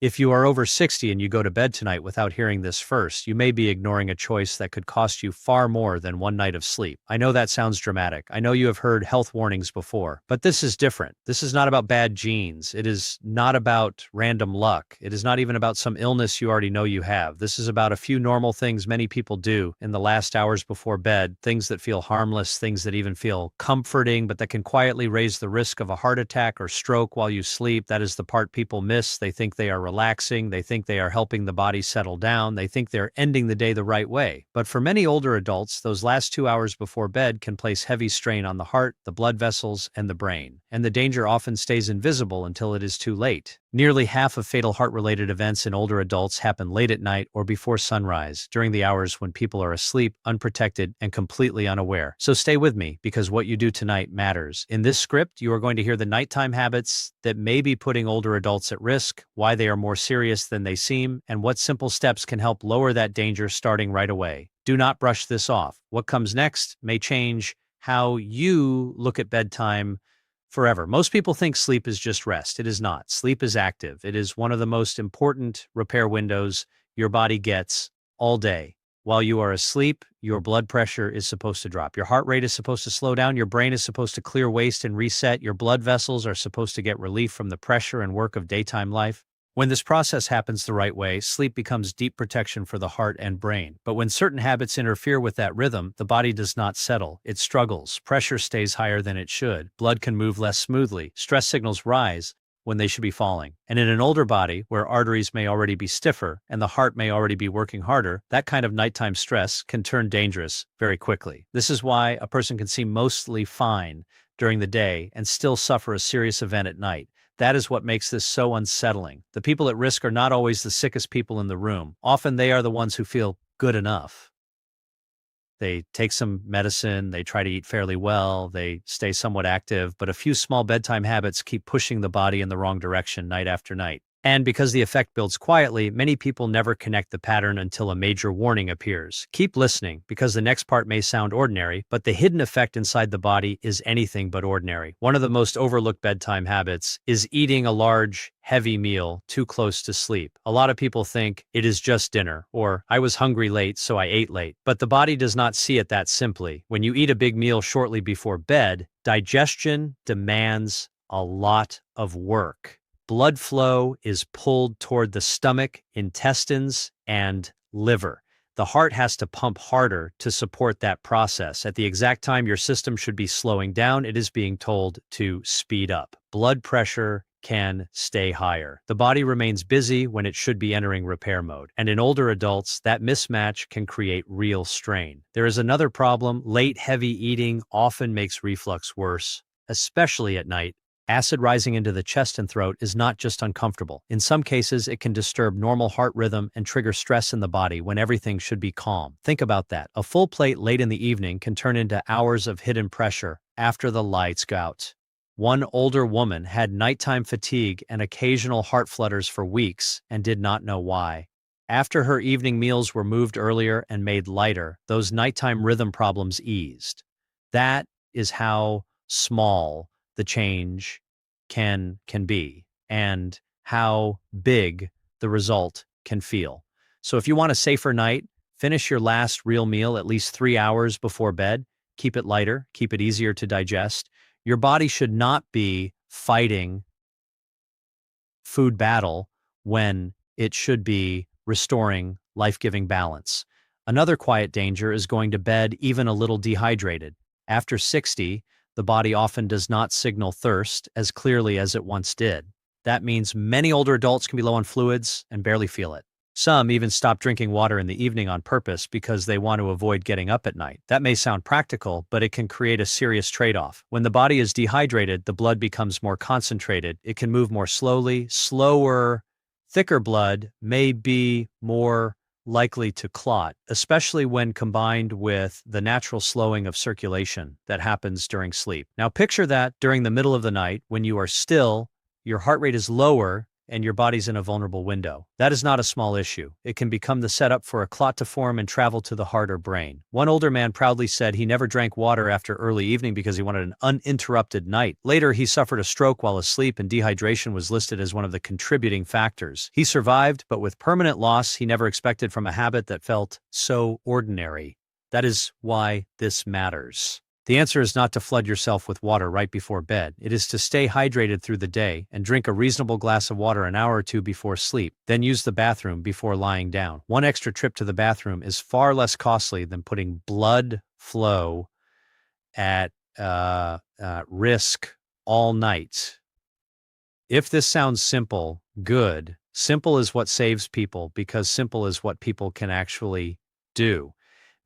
If you are over 60 and you go to bed tonight without hearing this first, you may be ignoring a choice that could cost you far more than one night of sleep. I know that sounds dramatic. I know you have heard health warnings before, but this is different. This is not about bad genes. It is not about random luck. It is not even about some illness you already know you have. This is about a few normal things many people do in the last hours before bed, things that feel harmless, things that even feel comforting, but that can quietly raise the risk of a heart attack or stroke while you sleep. That is the part people miss. They think they are relaxing. They think they are helping the body settle down. They think they're ending the day the right way. But for many older adults, those last 2 hours before bed can place heavy strain on the heart, the blood vessels, and the brain. And the danger often stays invisible until it is too late. Nearly half of fatal heart-related events in older adults happen late at night or before sunrise, during the hours when people are asleep, unprotected, and completely unaware. So stay with me, because what you do tonight matters. In this script, you are going to hear the nighttime habits that may be putting older adults at risk, why they are more serious than they seem, and what simple steps can help lower that danger starting right away. Do not brush this off. What comes next may change how you look at bedtime forever. Most people think sleep is just rest. It is not. Sleep is active. It is one of the most important repair windows your body gets all day. While you are asleep, your blood pressure is supposed to drop. Your heart rate is supposed to slow down. Your brain is supposed to clear waste and reset. Your blood vessels are supposed to get relief from the pressure and work of daytime life. When this process happens the right way, sleep becomes deep protection for the heart and brain. But when certain habits interfere with that rhythm, the body does not settle. It struggles. Pressure stays higher than it should. Blood can move less smoothly. Stress signals rise when they should be falling. And in an older body, where arteries may already be stiffer and the heart may already be working harder, that kind of nighttime stress can turn dangerous very quickly. This is why a person can seem mostly fine during the day and still suffer a serious event at night. That is what makes this so unsettling. The people at risk are not always the sickest people in the room. Often they are the ones who feel good enough. They take some medicine, they try to eat fairly well, they stay somewhat active, but a few small bedtime habits keep pushing the body in the wrong direction night after night. And because the effect builds quietly, many people never connect the pattern until a major warning appears. Keep listening, because the next part may sound ordinary, but the hidden effect inside the body is anything but ordinary. One of the most overlooked bedtime habits is eating a large, heavy meal too close to sleep. A lot of people think it is just dinner, or I was hungry late, so I ate late. But the body does not see it that simply. When you eat a big meal shortly before bed, digestion demands a lot of work. Blood flow is pulled toward the stomach, intestines, and liver. The heart has to pump harder to support that process. At the exact time your system should be slowing down, it is being told to speed up. Blood pressure can stay higher. The body remains busy when it should be entering repair mode. And in older adults, that mismatch can create real strain. There is another problem. Late, heavy eating often makes reflux worse, especially at night. Acid rising into the chest and throat is not just uncomfortable. In some cases, it can disturb normal heart rhythm and trigger stress in the body when everything should be calm. Think about that. A full plate late in the evening can turn into hours of hidden pressure after the lights go out. One older woman had nighttime fatigue and occasional heart flutters for weeks and did not know why. After her evening meals were moved earlier and made lighter, those nighttime rhythm problems eased. That is how small the change can be, and how big the result can feel. So if you want a safer night, finish your last real meal at least 3 hours before bed. Keep it lighter, keep it easier to digest. Your body should not be fighting food battle when it should be restoring life-giving balance. Another quiet danger is going to bed even a little dehydrated. After 60, the body often does not signal thirst as clearly as it once did. That means many older adults can be low on fluids and barely feel it. Some even stop drinking water in the evening on purpose because they want to avoid getting up at night. That may sound practical, but it can create a serious trade-off. When the body is dehydrated, the blood becomes more concentrated. It can move more slowly. Slower, thicker blood may be more likely to clot, especially when combined with the natural slowing of circulation that happens during sleep. Now picture that during the middle of the night, when you are still, your heart rate is lower, and your body's in a vulnerable window. That is not a small issue. It can become the setup for a clot to form and travel to the heart or brain. One older man proudly said he never drank water after early evening because he wanted an uninterrupted night. Later, he suffered a stroke while asleep, and dehydration was listed as one of the contributing factors. He survived, but with permanent loss he never expected from a habit that felt so ordinary. That is why this matters. The answer is not to flood yourself with water right before bed. It is to stay hydrated through the day and drink a reasonable glass of water an hour or two before sleep. Then use the bathroom before lying down. One extra trip to the bathroom is far less costly than putting blood flow at risk all night. If this sounds simple, good. Simple is what saves people because simple is what people can actually do.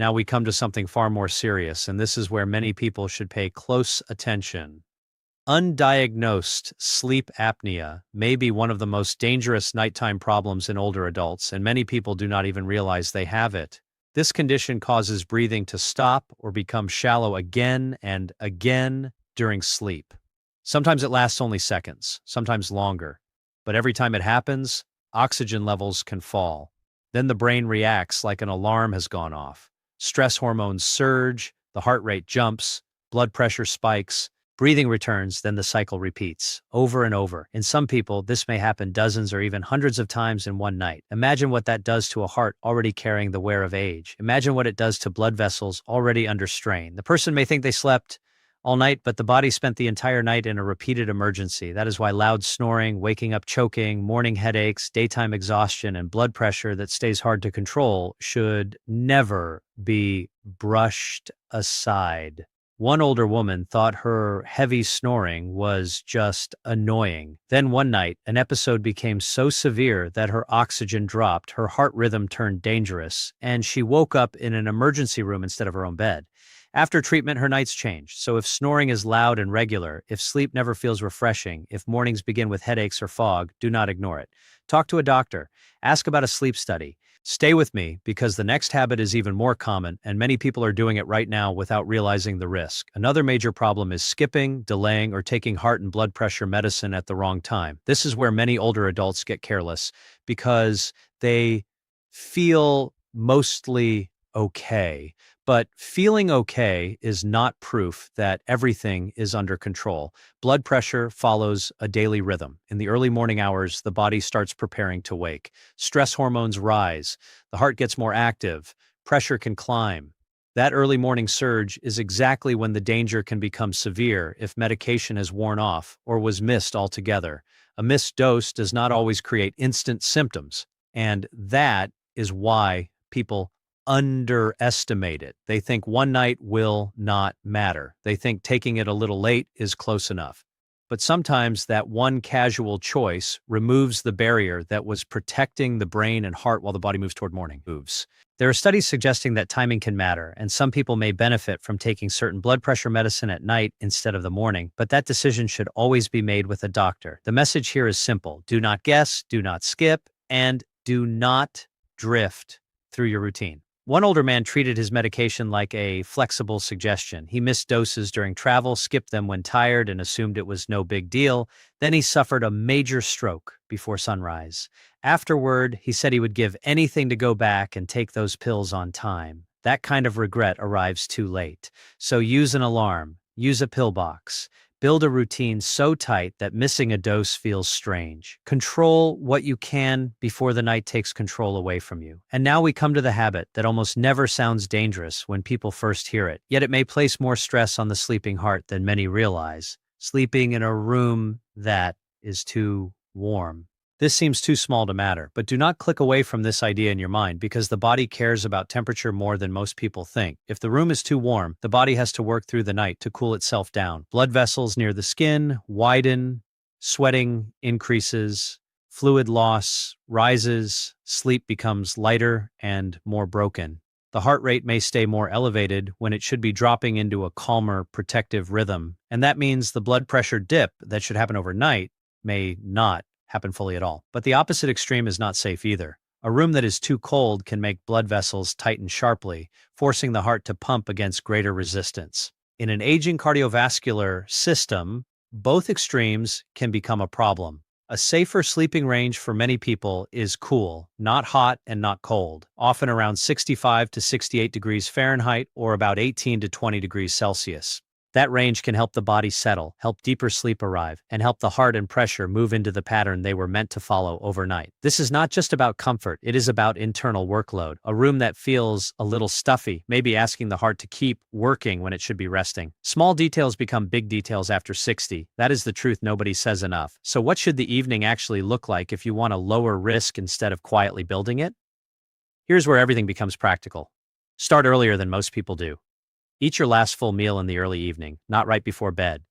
Now we come to something far more serious, and this is where many people should pay close attention. Undiagnosed sleep apnea may be one of the most dangerous nighttime problems in older adults, and many people do not even realize they have it. This condition causes breathing to stop or become shallow again and again during sleep. Sometimes it lasts only seconds, sometimes longer, but every time it happens, oxygen levels can fall. Then the brain reacts like an alarm has gone off. Stress hormones surge, the heart rate jumps, blood pressure spikes, breathing returns, then the cycle repeats, over and over. In some people, this may happen dozens or even hundreds of times in one night. Imagine what that does to a heart already carrying the wear of age. Imagine what it does to blood vessels already under strain. The person may think they slept all night, but the body spent the entire night in a repeated emergency. That is why loud snoring, waking up choking, morning headaches, daytime exhaustion, and blood pressure that stays hard to control should never be brushed aside. One older woman thought her heavy snoring was just annoying. Then one night, an episode became so severe that her oxygen dropped, her heart rhythm turned dangerous, and she woke up in an emergency room instead of her own bed. After treatment, her nights changed. So if snoring is loud and regular, if sleep never feels refreshing, if mornings begin with headaches or fog, do not ignore it. Talk to a doctor. Ask about a sleep study. Stay with me because the next habit is even more common, and many people are doing it right now without realizing the risk. Another major problem is skipping, delaying, or taking heart and blood pressure medicine at the wrong time. This is where many older adults get careless because they feel mostly okay. But feeling okay is not proof that everything is under control. Blood pressure follows a daily rhythm. In the early morning hours, the body starts preparing to wake. Stress hormones rise. The heart gets more active. Pressure can climb. That early morning surge is exactly when the danger can become severe if medication has worn off or was missed altogether. A missed dose does not always create instant symptoms, and that is why people underestimate it. They think one night will not matter. They think taking it a little late is close enough. But sometimes that one casual choice removes the barrier that was protecting the brain and heart while the body moves toward morning moves. There are studies suggesting that timing can matter, and some people may benefit from taking certain blood pressure medicine at night instead of the morning, but that decision should always be made with a doctor. The message here is simple. Do not guess, do not skip, and do not drift through your routine. One older man treated his medication like a flexible suggestion. He missed doses during travel, skipped them when tired, and assumed it was no big deal. Then he suffered a major stroke before sunrise. Afterward, he said he would give anything to go back and take those pills on time. That kind of regret arrives too late. So use an alarm, use a pill box. Build a routine so tight that missing a dose feels strange. Control what you can before the night takes control away from you. And now we come to the habit that almost never sounds dangerous when people first hear it, yet it may place more stress on the sleeping heart than many realize. Sleeping in a room that is too warm. This seems too small to matter, but do not click away from this idea in your mind because the body cares about temperature more than most people think. If the room is too warm, the body has to work through the night to cool itself down. Blood vessels near the skin widen, sweating increases, fluid loss rises, sleep becomes lighter and more broken. The heart rate may stay more elevated when it should be dropping into a calmer, protective rhythm, and that means the blood pressure dip that should happen overnight may not happen fully at all. But the opposite extreme is not safe either. A room that is too cold can make blood vessels tighten sharply, forcing the heart to pump against greater resistance. In an aging cardiovascular system, both extremes can become a problem. A safer sleeping range for many people is cool, not hot and not cold, often around 65 to 68 degrees Fahrenheit or about 18 to 20 degrees Celsius. That range can help the body settle, help deeper sleep arrive, and help the heart and pressure move into the pattern they were meant to follow overnight. This is not just about comfort, it is about internal workload. A room that feels a little stuffy, maybe asking the heart to keep working when it should be resting. Small details become big details after 60. That is the truth nobody says enough. So what should the evening actually look like if you want to lower risk instead of quietly building it? Here's where everything becomes practical. Start earlier than most people do. Eat your last full meal in the early evening, not right before bed.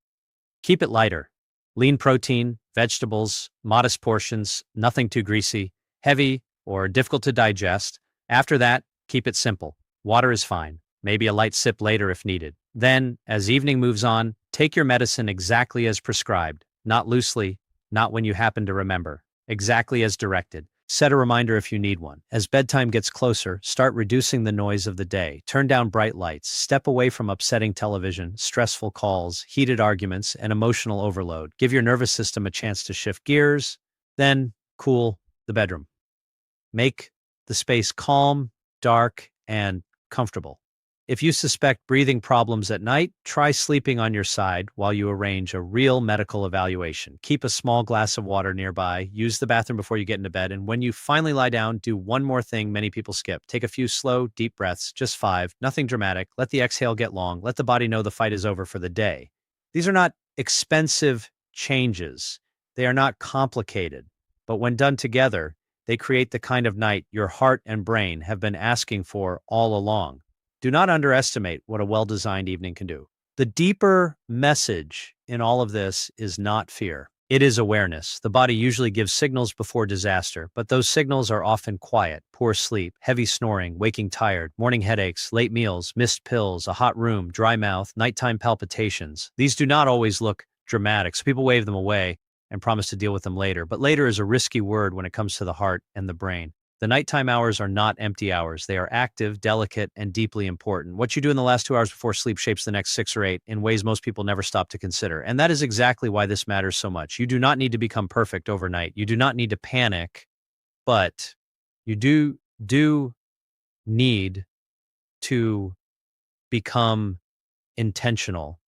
Keep it lighter. Lean protein, vegetables, modest portions, nothing too greasy, heavy, or difficult to digest. After that, keep it simple. Water is fine, maybe a light sip later if needed. Then, as evening moves on, take your medicine exactly as prescribed, not loosely, not when you happen to remember, exactly as directed. Set a reminder if you need one. As bedtime gets closer, start reducing the noise of the day. Turn down bright lights. Step away from upsetting television, stressful calls, heated arguments, and emotional overload. Give your nervous system a chance to shift gears. Then, cool the bedroom. Make the space calm, dark, and comfortable. If you suspect breathing problems at night, try sleeping on your side while you arrange a real medical evaluation. Keep a small glass of water nearby, use the bathroom before you get into bed, and when you finally lie down, do one more thing many people skip. Take a few slow, deep breaths, just 5, nothing dramatic. Let the exhale get long. Let the body know the fight is over for the day. These are not expensive changes. They are not complicated. But when done together, they create the kind of night your heart and brain have been asking for all along. Do not underestimate what a well-designed evening can do. The deeper message in all of this is not fear. It is awareness. The body usually gives signals before disaster, but those signals are often quiet, poor sleep, heavy snoring, waking tired, morning headaches, late meals, missed pills, a hot room, dry mouth, nighttime palpitations. These do not always look dramatic, so people wave them away and promise to deal with them later. But later is a risky word when it comes to the heart and the brain. The nighttime hours are not empty hours. They are active, delicate, and deeply important. What you do in the last 2 hours before sleep shapes the next 6 or 8 in ways most people never stop to consider. And that is exactly why this matters so much. You do not need to become perfect overnight. You do not need to panic, but you do need to become intentional.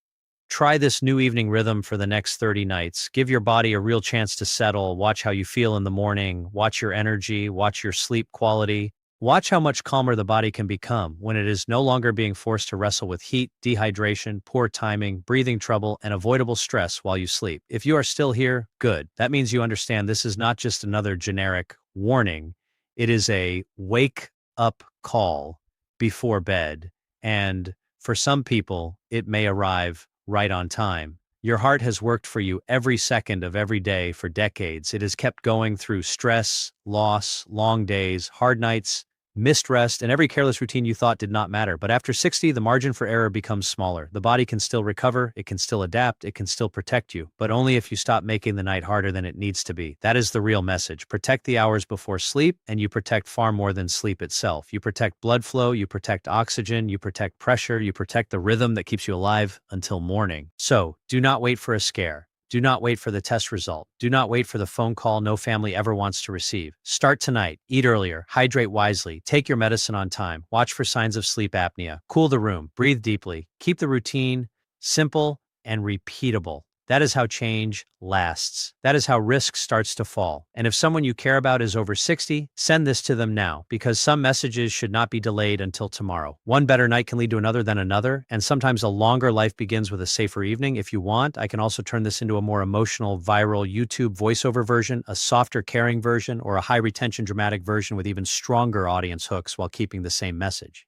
Try this new evening rhythm for the next 30 nights. Give your body a real chance to settle. Watch how you feel in the morning. Watch your energy. Watch your sleep quality. Watch how much calmer the body can become when it is no longer being forced to wrestle with heat, dehydration, poor timing, breathing trouble, and avoidable stress while you sleep. If you are still here, good. That means you understand this is not just another generic warning. It is a wake-up call before bed. And for some people, it may arrive right on time. Your heart has worked for you every second of every day for decades. It has kept going through stress, loss, long days, hard nights, missed rest, and every careless routine you thought did not matter. But after 60, the margin for error becomes smaller. The body can still recover, it can still adapt, it can still protect you, but only if you stop making the night harder than it needs to be. That is the real message. Protect the hours before sleep, and you protect far more than sleep itself. You protect blood flow, you protect oxygen, you protect pressure, you protect the rhythm that keeps you alive until morning. So, do not wait for a scare. Do not wait for the test result. Do not wait for the phone call no family ever wants to receive. Start tonight. Eat earlier. Hydrate wisely. Take your medicine on time. Watch for signs of sleep apnea. Cool the room. Breathe deeply. Keep the routine simple and repeatable. That is how change lasts. That is how risk starts to fall. And if someone you care about is over 60, send this to them now, because some messages should not be delayed until tomorrow. One better night can lead to another than another, and sometimes a longer life begins with a safer evening. If you want, I can also turn this into a more emotional, viral YouTube voiceover version, a softer, caring version, or a high-retention, dramatic version with even stronger audience hooks while keeping the same message.